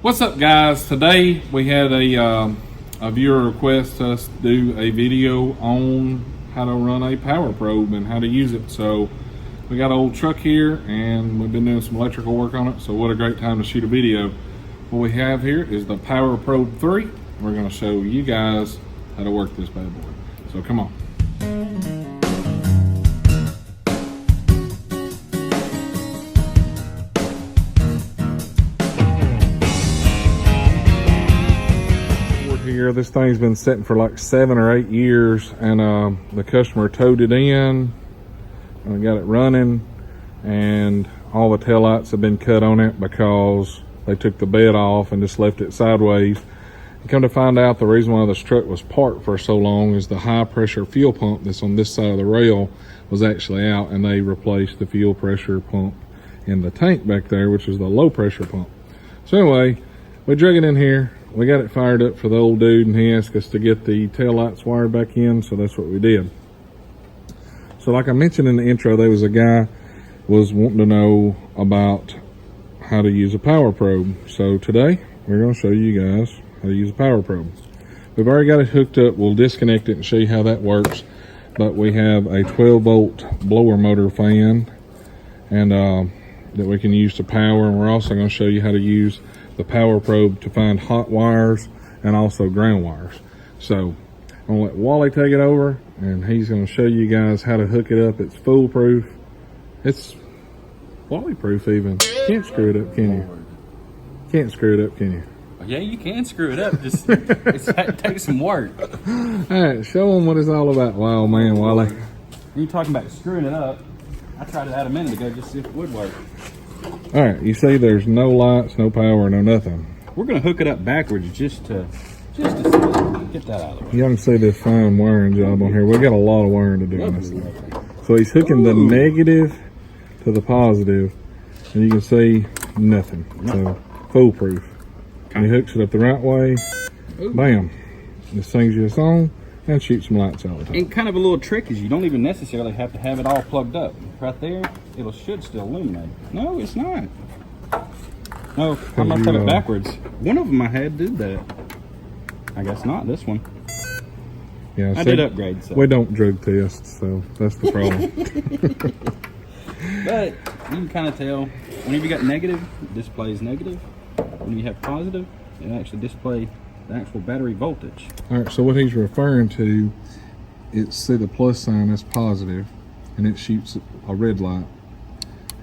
What's up, guys? Today we had a viewer request us to do a video on how to run a Powerprobe and how to use it. So we got an old truck here and we've been doing some electrical work on it, so what a great time to shoot a video. What we have here is the Powerprobe 3. We're going to show you guys how to work this bad boy. So come on. Here, this thing's been sitting for like 7 or 8 years, and the customer towed it in and got it running, and all the taillights have been cut on it because they took the bed off and just left it sideways. And come to find out, the reason why this truck was parked for so long is the high pressure fuel pump that's on this side of the rail was actually out, and they replaced the fuel pressure pump in the tank back there, which is the low pressure pump. So anyway, we drug it in here. We got it fired up for the old dude, and he asked us to get the taillights wired back in, so that's what we did. So like I mentioned in the intro, there was a guy was wanting to know about how to use a Powerprobe. So today, we're going to show you guys how to use a Powerprobe. We've already got it hooked up. We'll disconnect it and show you how that works. But we have a 12-volt blower motor fan and that we can use to power, and we're also going to show you how to use the Powerprobe to find hot wires and also ground wires. So I'm gonna let Wally take it over, and he's gonna show you guys how to hook it up. It's foolproof. It's Wally proof even. Can't screw it up, can you? Can't screw it up, can you? Yeah, you can screw it up. Just it takes some work. All right, show them what it's all about, wild man Wally. You talking about screwing it up? I tried it out a minute ago just to see if it would work. All right, you see there's no lights, no power, no nothing. We're gonna hook it up backwards just to get that out of the way. You can see this fine wiring job on here. We got a lot of wiring to do on this thing. So he's hooking the negative to the positive, and you can see nothing. So foolproof. And he hooks it up the right way. Bam! This thing's just on and shoots some lights out the top. And kind of a little trick is you don't even necessarily have to have it all plugged up. Right there, it should still illuminate. No, it's not. No, I must have it backwards. One of them I had did that. I guess not this one. Yeah, I did upgrade. So. We don't drug test, so that's the problem. But you can kind of tell whenever you got negative, it displays negative. When you have positive, it actually displays the actual battery voltage. All right, so what he's referring to, it's see the plus sign, that's positive, and it shoots a red light,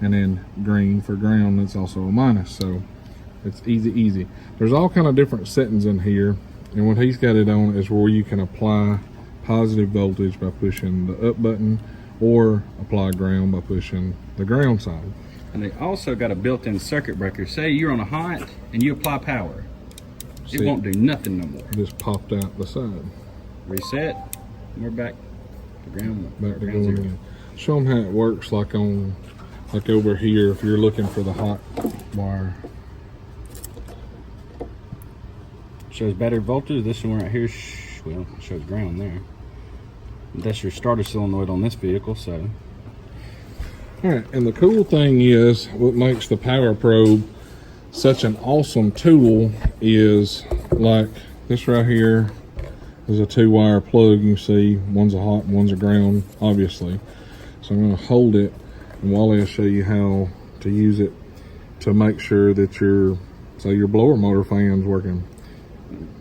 and then green for ground, that's also a minus. So it's easy. There's all kind of different settings in here, and what he's got it on is where you can apply positive voltage by pushing the up button, or apply ground by pushing the ground side. And they also got a built-in circuit breaker. Say you're on a hot and you apply power, it won't do nothing no more. It just popped out the side. Reset, and we're back to ground. Back to going again. Show them how it works, like over here, if you're looking for the hot wire. Shows battery voltage. This one right here, well, shows ground there. That's your starter solenoid on this vehicle, so. All right, and the cool thing is, what makes the Powerprobe such an awesome tool is, like this right here is a 2-wire plug. You can see one's a hot and one's a ground, obviously. So I'm going to hold it, and Wally will show you how to use it to make sure that your blower motor fan's working.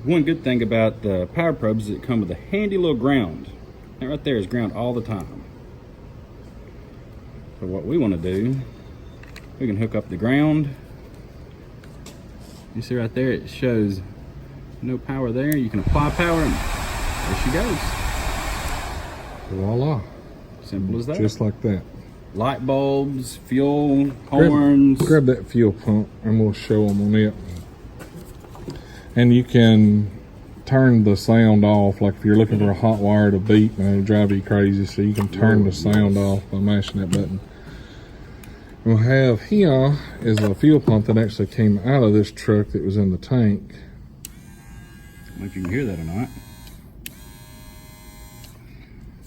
One good thing about the Powerprobes is it comes with a handy little ground. That right there is ground all the time. So what we want to do, we can hook up the ground. You see right there, it shows no power there. You can apply power, and there she goes. Voila. Simple as that. Just like that. Light bulbs, fuel, horns. Grab that fuel pump, and we'll show them on it. And you can turn the sound off, like if you're looking for a hot wire to beep and it'll drive you crazy, so you can turn the sound off by mashing that button. We'll have here is a fuel pump that actually came out of this truck that was in the tank. I don't know if you can hear that or not.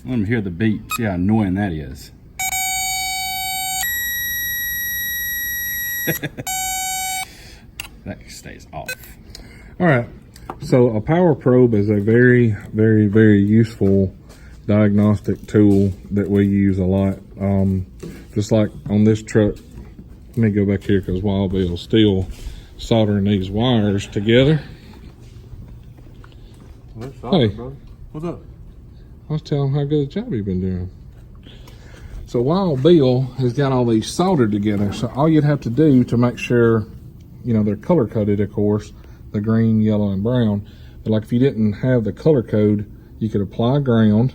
Let them hear the beep. See how annoying that is. That stays off. All right. So a Powerprobe is a very, very, very useful diagnostic tool that we use a lot. Just like on this truck, let me go back here because Wild Bill's still soldering these wires together. Hey, brother. What's up? I was telling him how good a job you've been doing. So Wild Bill has got all these soldered together. So all you'd have to do to make sure, you know, they're color coded, of course, the green, yellow, and brown. But like if you didn't have the color code, you could apply ground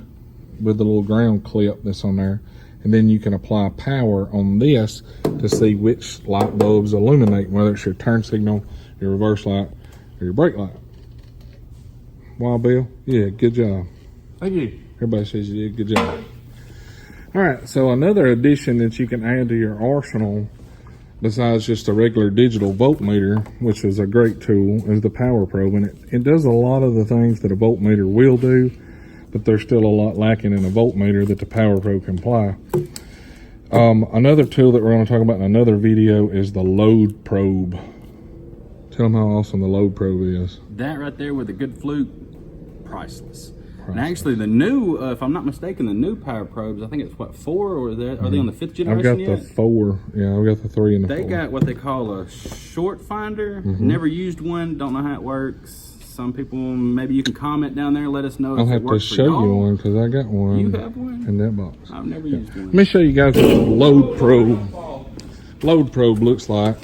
with the little ground clip that's on there. And then you can apply power on this to see which light bulbs illuminate, whether it's your turn signal, your reverse light, or your brake light. Wild Bill, yeah, good job. Thank you. Everybody says you did a good job. All right, so another addition that you can add to your arsenal, besides just a regular digital voltmeter, which is a great tool, is the Powerprobe. And it does a lot of the things that a voltmeter will do, but there's still a lot lacking in a voltmeter that the Powerprobe can apply. Another tool that we're going to talk about in another video is the load probe. Tell them how awesome the load probe is. That right there with a good fluke, priceless. And actually, the new, if I'm not mistaken, the new Powerprobes, I think it's what, 4, or are they on the 5th generation I've got yet? the 4. Yeah, I've got the 3 and the 4. They got what they call a short finder. Never used one. Don't know how it works. Some people, maybe you can comment down there and let us know I'll if have it works to for show y'all. you one because I got one. You have one? In that box. I've never used one. Let me show you guys what the load probe looks like.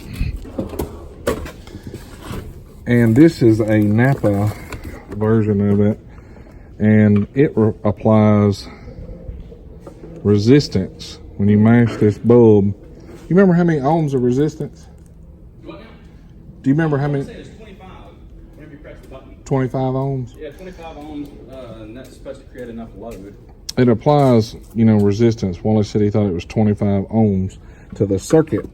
And this is a Napa version of it, and it applies resistance when you mash this bulb. You remember how many ohms of resistance? What now? Do you remember how many? It's 25 whenever you press the button. 25 ohms? Yeah, 25 ohms, and that's supposed to create enough load. It applies, you know, resistance. Wally said he thought it was 25 ohms to the circuit.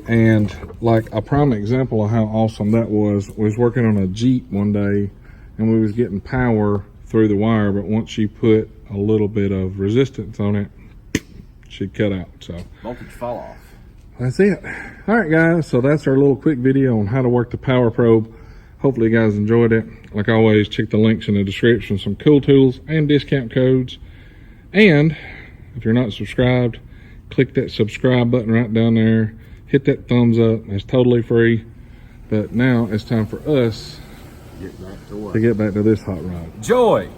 And like a prime example of how awesome that was working on a Jeep one day, and we was getting power through the wire, but once you put a little bit of resistance on it, she'd cut out. So Voltage fall off. that's it. All right, guys. So that's our little quick video on how to work the Powerprobe. Hopefully you guys enjoyed it. Like always, check the links in the description, some cool tools and discount codes. And if you're not subscribed, click that subscribe button right down there. Hit that thumbs up. It's totally free. But now it's time for us Get back to work. to get back to this hot rod. Joy.